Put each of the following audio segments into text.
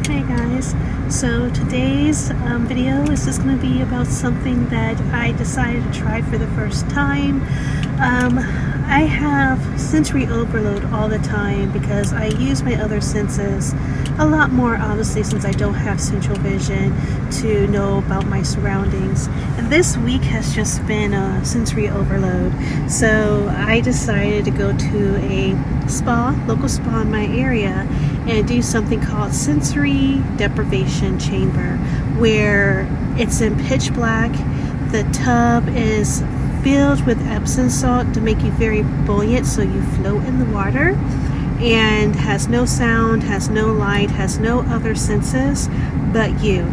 Hey guys, so today's video is just going to be about something that I decided to try for the first time. I have sensory overload all the time because I use my other senses a lot more, obviously, since I don't have central vision to know about my surroundings. And this week has just been a sensory overload, so I decided to go to a local spa in my area, and do something called sensory deprivation chamber, where it's in pitch black. The tub is filled with Epsom salt to make you very buoyant, so you float in the water, and has no sound, has no light, has no other senses but you.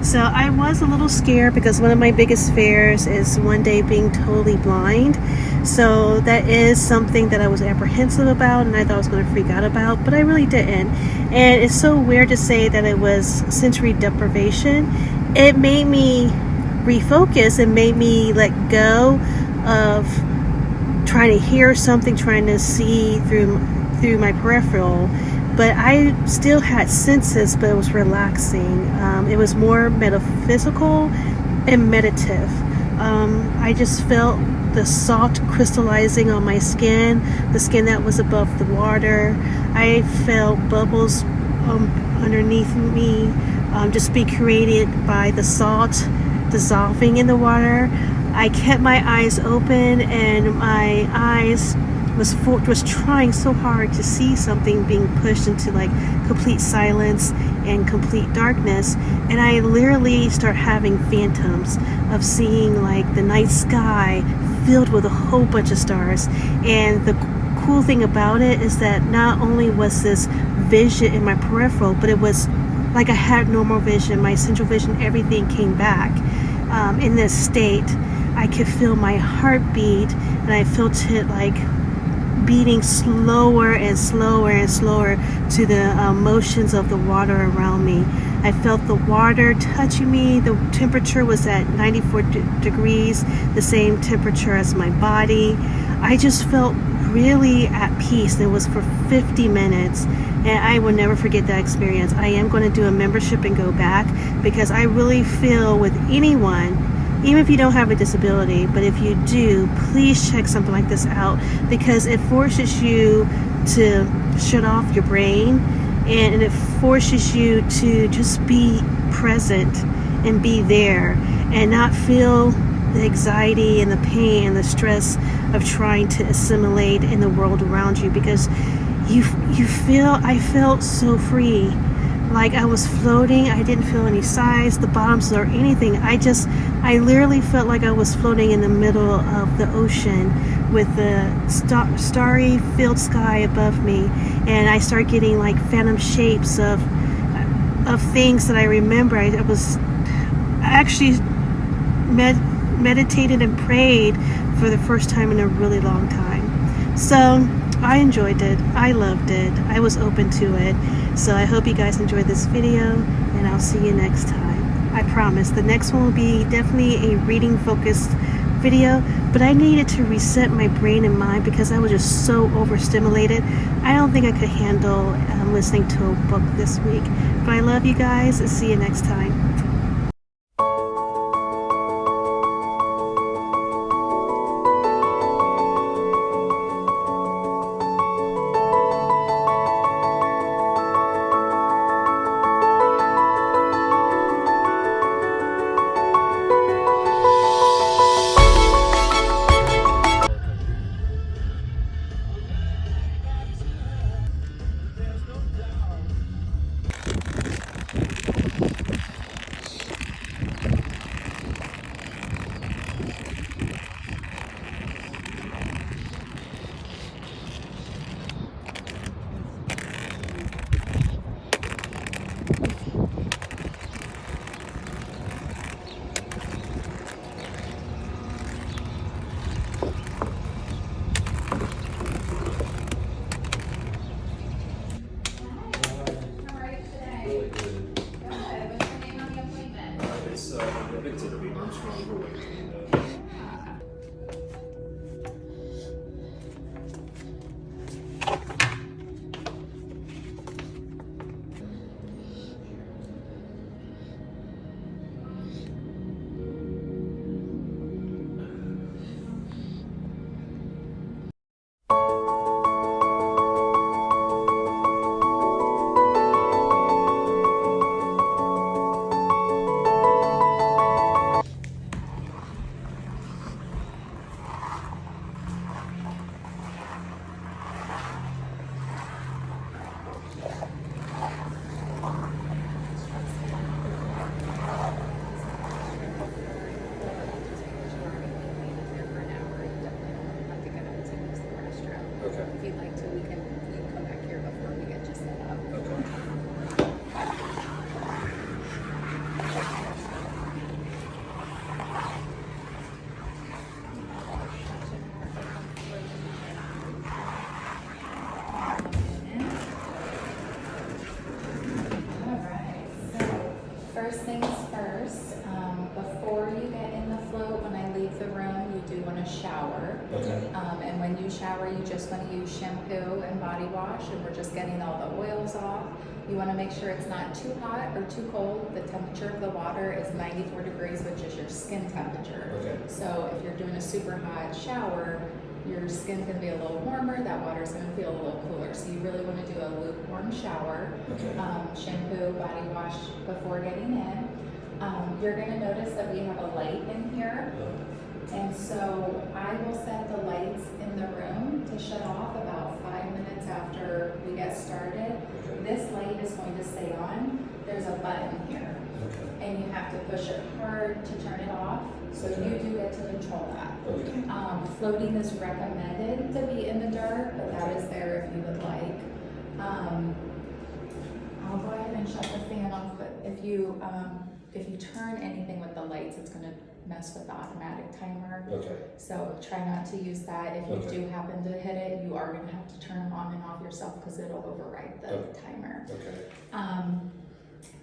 So I was a little scared because one of my biggest fears is one day being totally blind. So that is something that I was apprehensive about, and I thought I was going to freak out about, but I really didn't. And it's so weird to say that it was sensory deprivation. It made me refocus. It made me let go of trying to hear something, trying to see through my peripheral. But I still had senses, but it was relaxing. It was more metaphysical and meditative. I just felt the salt crystallizing on my skin, the skin that was above the water. I felt bubbles underneath me, just be created by the salt dissolving in the water. I kept my eyes open, and my eyes was trying so hard to see something being pushed into like complete silence and complete darkness, and I literally start having phantoms of seeing like the night sky filled with a whole bunch of stars. And the cool thing about it is that not only was this vision in my peripheral, but it was like I had normal vision, my central vision, everything came back. In this state, I could feel my heartbeat, and I felt it like beating slower and slower and slower to the motions of the water around me. I felt the water touching me. The temperature was at 94 degrees, the same temperature as my body. I just felt really at peace. It was for 50 minutes, and I will never forget that experience. I am going to do a membership and go back, because I really feel with anyone, even if you don't have a disability, but if you do, please check something like this out, because it forces you to shut off your brain, and it forces you to just be present and be there and not feel the anxiety and the pain and the stress of trying to assimilate in the world around you, because I felt so free. Like I was floating. I didn't feel any size, the bottoms, or anything. I literally felt like I was floating in the middle of the ocean with the starry filled sky above me. And I started getting like phantom shapes of things that I remember. I was actually meditated and prayed for the first time in a really long time. So I enjoyed it. I loved it. I was open to it. So I hope you guys enjoyed this video, and I'll see you next time. I promise the next one will be definitely a reading focused video, but I needed to reset my brain and mind because I was just so overstimulated. I don't think I could handle listening to a book this week. But I love you guys, and see you next time. first things first, before you get in the float, when I leave the room, you do want to shower. Okay. And when you shower, you just want to use shampoo and body wash, and we're just getting all the oils off. You want to make sure it's not too hot or too cold. The temperature of the water is 94 degrees, which is your skin temperature. Okay. So if you're doing a super hot shower, your skin's going to be a little warmer, that water's going to feel a little cooler. So you really want to do a lukewarm shower. Okay. Shampoo, body wash before getting in. You're going to notice that we have a light in here. And so I will set the lights in the room to shut off about 5 minutes after we get started. Okay. This light is going to stay on. There's a button here. Okay. And you have to push it hard to turn it off. So Okay. you do get to control that. Okay. Floating is recommended to be in the dark, but that is there if you would like. I'll go ahead and shut the fan off, but if you turn anything with the lights, it's going to mess with the automatic timer. Okay. So try not to use that. If you Okay. do happen to hit it, you are going to have to turn them on and off yourself because it'll override the Okay. timer. Okay.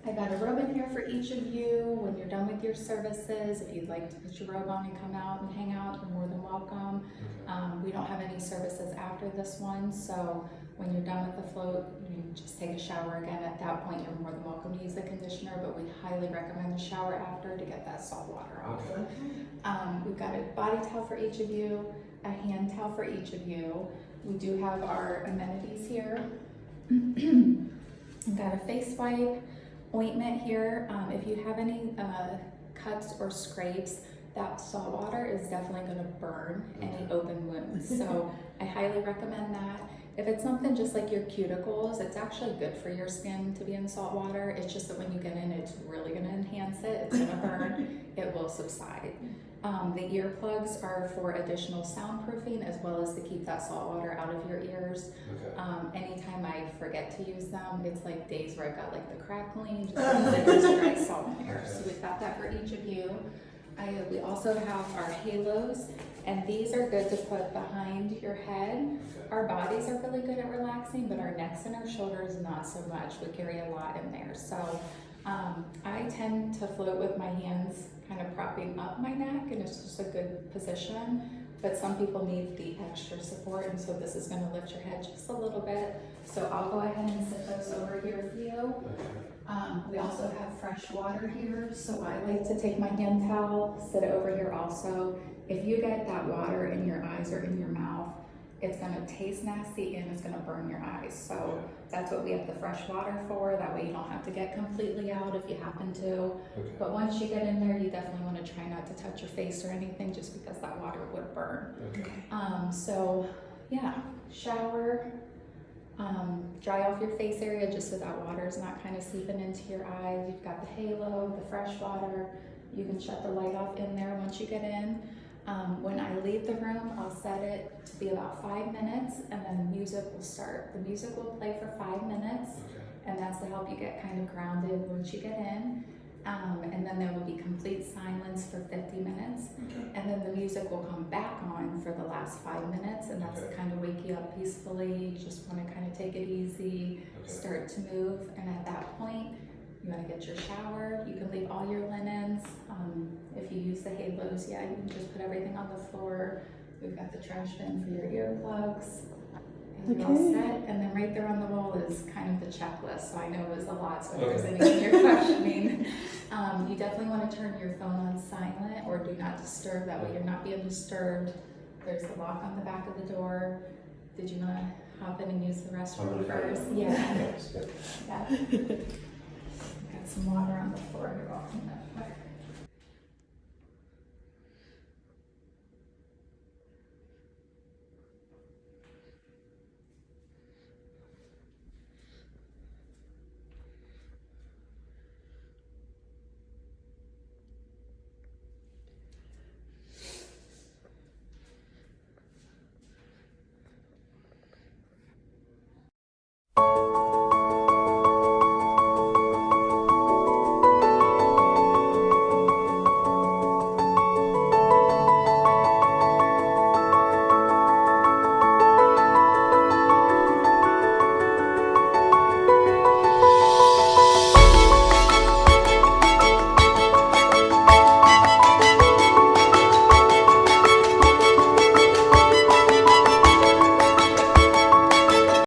I got a robe in here for each of you. When you're done with your services, if you'd like to put your robe on and come out and hang out, you're more than welcome. We don't have any services after this one, so when you're done with the float, you just take a shower again. At that point, you're more than welcome to use the conditioner, but we highly recommend the shower after to get that salt water off. Okay. We've got a body towel for each of you, a hand towel for each of you. We do have our amenities here. We've got a face wipe, ointment here. If you have any cuts or scrapes, that salt water is definitely going to burn any open wounds. So I highly recommend that. If it's something just like your cuticles, it's actually good for your skin to be in salt water. It's just that when you get in, it's really going to enhance it. It's going to burn. It will subside. The earplugs are for additional soundproofing as well as to keep that salt water out of your ears. Okay. Anytime I forget to use them, it's like days where I've got like the crackling, just like there's dry salt in here. So we've got that for each of you. We also have our halos, and these are good to put behind your head. Okay. Our bodies are really good at relaxing, but our necks and our shoulders not so much. We carry a lot in there. So I tend to float with my hands kind of propping up my neck, and it's just a good position. But some people need the extra support, and so this is going to lift your head just a little bit. So I'll go ahead and sit those over here for you. Okay. We also have fresh water here, so I like to take my hand towel, sit it over here also. If you get that water in your eyes or in your mouth, it's going to taste nasty and it's going to burn your eyes. So that's what we have the fresh water for. That way you don't have to get completely out if you happen to. Okay. But once you get in there, you definitely want to try not to touch your face or anything just because that water would burn. Okay. So yeah, shower, dry off your face area just so that water is not kind of seeping into your eyes. You've got the halo, the fresh water. You can shut the light off in there once you get in. When I leave the room, I'll set it to be about 5 minutes, and then the music will start. The music will play for 5 minutes, Okay. and that's to help you get kind of grounded once you get in. And then there will be complete silence for 50 minutes, and then the music will come back on for the last 5 minutes, and that's to kind of wake you up peacefully. You just want to kind of take it easy, start to move, and at that point, you want to get your shower. You can leave all your linens. If you use the halos, yeah, you can just put everything on the floor. We've got the trash bin for your earplugs. And you're all set. And then right there on the wall is kind of the checklist. So I know it was a lot, so if there's anything you're questioning, you definitely want to turn your phone on silent or do not disturb. That way you're not being disturbed. There's the lock on the back of the door. Did you want to hop in and use the restroom first? Yeah. Yes, yeah. Yeah. Got some water on the floor here. I'll clean that quick.